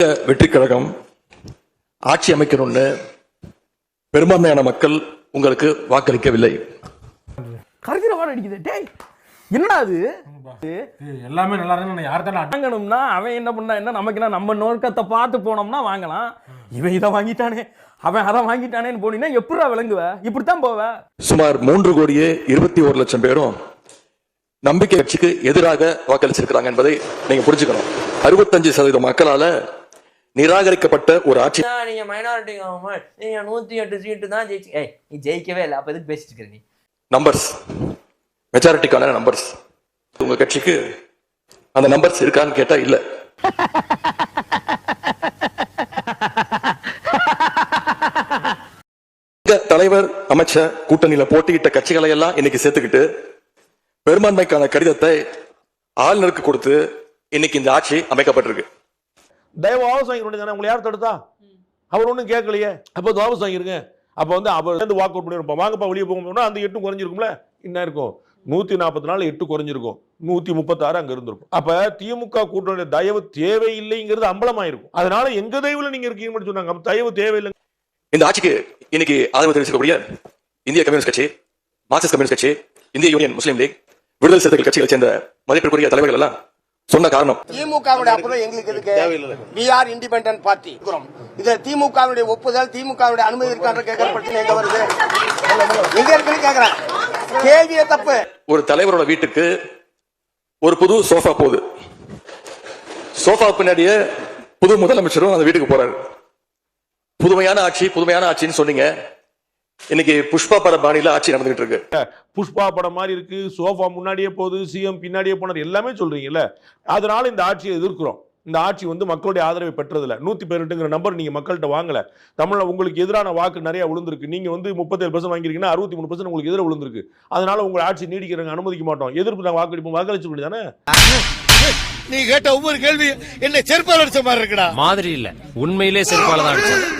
வெற்றி கழகம் ஆட்சி அமைக்கணும்னு பெரும்பான்மையான மக்கள் உங்களுக்கு வாக்களிக்கவில்லை. கருக்கிறவான் அடிக்குது. டேய் என்னடா அது? எல்லாமே நல்லா இருக்கு. யார்தான் வாங்கணும்னா அவன் என்ன பண்ணா என்ன, நமக்கு என்ன, நம்ம நோக்கத்தை பார்த்து போனோம்னா வாங்கலாம். இவன் இதை வாங்கிட்டானே, அவன் அதை வாங்கிட்டானேன்னு போனீங்கன்னா எப்படா விளங்குவ? இப்படித்தான் போவ. சுமார் 3,21,00,000 பேரும் நம்பிக்கை கட்சிக்கு எதிராக வாக்களிச்சிருக்கிறாங்க என்பதை நீங்க புரிஞ்சுக்கணும். 65% மக்களால நிராகரிக்கப்பட்ட ஒரு ஆட்சி. நீங்க மைனாரிட்டி கவர்மெண்ட், நீங்க 108 சீட்டு தான் ஜெயிச்சு. நீ ஜெயிக்கவே இல்லை, அப்ப எதுக்கு பேசிட்டு இருக்க? நீ நம்பர்ஸ், மெஜாரிட்டிக்கான நம்பர்ஸ். உங்க கட்சிக்கு அந்த நம்பர்ஸ் இருக்கான்னு கேட்டா இல்ல. தலைவர் அமைச்ச கூட்டணியில போட்டியிட்ட கட்சிகளை எல்லாம் இன்னைக்கு சேர்த்துக்கிட்டு பெரும்பான்மைக்கான கடிதத்தை ஆளுநருக்கு கொடுத்து இன்னைக்கு இந்த ஆட்சி அமைக்கப்பட்டிருக்கு. தயவு வாபஸ் வாங்கிருந்தானே, உங்களை யார் தடுத்தா? அவர் ஒன்றும் கேட்கலையே. அப்போ வாபஸ் வாங்கிருங்க. அப்போ வந்து அவர் வாக் அவுட் பண்ணிருப்போம், வாங்கப்பா வெளியே போகணும்னா அந்த 8 குறைஞ்சிருக்கும்ல. என்ன இருக்கும்? 144 8 குறைஞ்சிருக்கும், 136 அங்க இருந்திருக்கும். அப்ப திமுக கூட்டணி தயவு தேவையில்லைங்கிறது அம்பலமாயிருக்கும். அதனால எங்க தயவுல நீங்க இருக்கீங்கன்னு சொன்னாங்க. அப்ப தயவு தேவையில்லை. இந்த ஆட்சிக்கு இன்னைக்கு ஆதரவு தெரிவிக்கக்கூடிய இந்திய கம்யூனிஸ்ட் கட்சி, மார்க்சிஸ்ட் கம்யூனிஸ்ட் கட்சி, இந்திய யூனியன் முஸ்லீம் லீக், விடுதலை சிறுத்தைகள் கட்சிகளை சேர்ந்த மதிப்பிற்குரிய தலைவர்கள் எல்லாம் சொன்ன காரணம், திமுகவுடைய அப்புறம் எங்களுக்கு இருக்கு. we are independent party. இது திமுகவுடைய ஒப்புதல், திமுகவுடைய அனுமதி இருக்கான்ற கேட்கிற பிரச்சனை எங்க வருது? எங்க இருக்குன்னு கேக்குறேன். கேள்வியே தப்பு. ஒரு தலைவரோட வீட்டுக்கு ஒரு புது சோஃபா போகுது. சோஃபா பின்னாடியே புது முதலமைச்சரும் அந்த வீட்டுக்கு போறாரு. புதுமையான ஆட்சி, புதுமையான ஆட்சின்னு சொன்னீங்க. இன்னைக்கு புஷ்பா பட பாணியில ஆட்சி நடந்துகிட்டு இருக்கு. புஷ்பா படம் மாதிரி இருக்கு, சோஃபா முன்னாடியே போகுது, சிஎம் பின்னாடியே போனார், எல்லாமே சொல்றீங்கல்ல. அதனால இந்த ஆட்சியை எதிர்க்கிறோம். இந்த ஆட்சி வந்து மக்களுடைய ஆதரவை பெற்றதில்ல. 118ங்கிற நம்பர் நீங்க மக்கள்கிட்ட வாங்கல. தமிழ்ல உங்களுக்கு எதிரான வாக்கு நிறைய விழுந்திருக்கு. நீங்க வந்து 37% வாங்கிருக்கீங்கன்னா 63% உங்களுக்கு எதிராக விழுந்திருக்கு. அதனால உங்க ஆட்சி நீடிக்கிறாங்க, அனுமதிக்க மாட்டோம், எதிர்ப்பு நாங்க வாக்களிப்போம், வாக்களிச்சு முடியுதானே? நீ கேட்ட ஒவ்வொரு கேள்வி என்ன செருப்பால் அடிச்ச மாதிரி இருக்குடா. மாதிரி இல்ல, உண்மையிலே செருப்பால தான் அடிச்சது.